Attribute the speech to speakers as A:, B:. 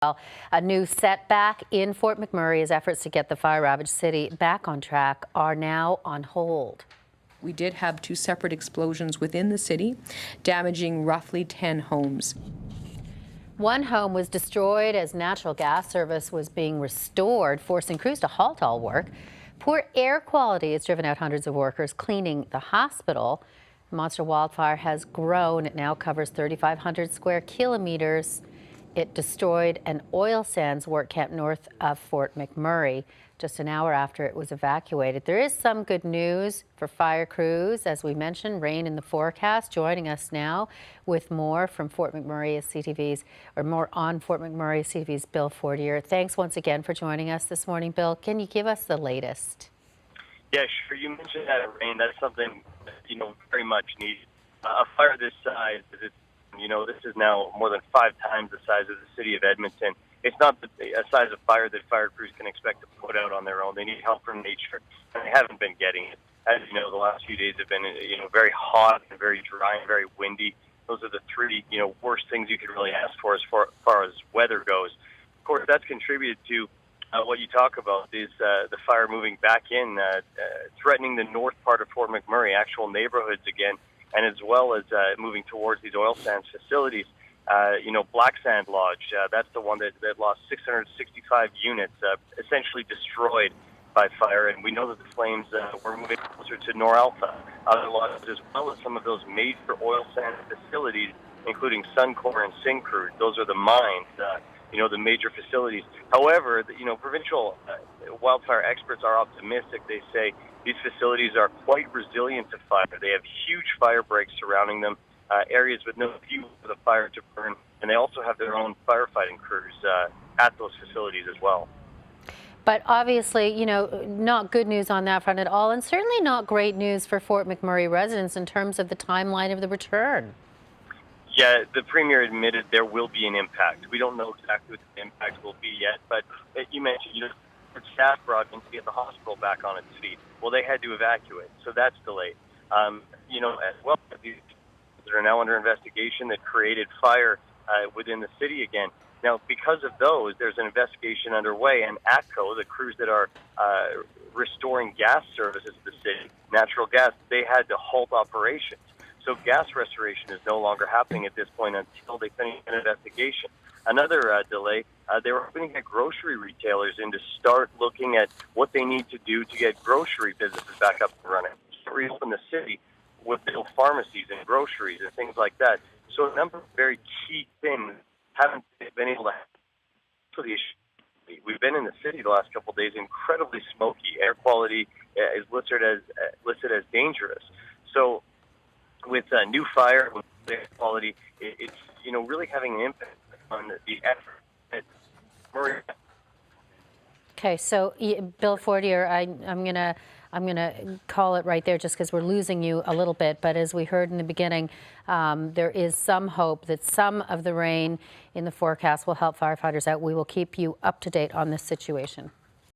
A: Well, a new setback in Fort McMurray as efforts to get the fire-ravaged city back on track are now on hold.
B: We did have two separate explosions within the city, damaging roughly 10 homes.
A: One home was destroyed as natural gas service was being restored, forcing crews to halt all work. Poor air quality has driven out hundreds of workers cleaning the hospital. The monster wildfire has grown. It now covers 3,500 square kilometers. It destroyed an oil sands work camp north of Fort McMurray just an hour after it was evacuated. There is some good news for fire crews. As we mentioned, rain in the forecast. Joining us now with more from Fort McMurray is CTV's, or more on Fort McMurray, CTV's Bill Fortier. Thanks once again for joining us this morning, Bill. Can you give us the latest?
C: Yeah, sure. You mentioned that rain. That's something, very much needed. A fire this size, this is now more than 5 times the size of the city of Edmonton. It's not a size of fire that fire crews can expect to put out on their own. They need help from nature, and they haven't been getting it. As you know, the last few days have been, very hot and very dry and very windy. Those are the 3, worst things you could really ask for as far as weather goes. Of course, that's contributed to what you talk about is the fire moving back in, threatening the north part of Fort McMurray, actual neighborhoods again, and as well as moving towards these oil sands facilities. Black Sand Lodge, that's the one that lost 665 units, essentially destroyed by fire. And we know that the flames were moving closer to Noralpha, other lodges, as well as some of those major oil sands facilities, including Suncor and Syncrude. Those are the mines, the major facilities. However, provincial wildfire experts are optimistic. They say these facilities are quite resilient to fire. They have huge fire breaks surrounding them, areas with no fuel for the fire to burn, and they also have their own firefighting crews at those facilities as well.
A: But obviously, not good news on that front at all, and certainly not great news for Fort McMurray residents in terms of the timeline of the return.
C: Yeah, the Premier admitted there will be an impact. We don't know exactly what the impact will be yet, but you mentioned, staff brought in to get the hospital back on its feet. Well, they had to evacuate, so that's delayed. As well, these that are now under investigation that created fire within the city again. Now, because of those, there's an investigation underway, and ATCO, the crews that are restoring gas services to the city, natural gas, they had to halt operations. So gas restoration is no longer happening at this point until they finish an investigation. Another delay, they were hoping to get grocery retailers in to start looking at what they need to do to get grocery businesses back up and running. Reopen the city with build pharmacies and groceries and things like that. So a number of very key things haven't been able to happen for the issue. We've been in the city the last couple of days, incredibly smoky. Air quality is listed as dangerous. So with new fire, with air quality, it's really having an impact on the effort.
A: Okay, so Bill Fortier, I'm gonna call it right there just because we're losing you a little bit. But as we heard in the beginning, there is some hope that some of the rain in the forecast will help firefighters out. We will keep you up to date on this situation.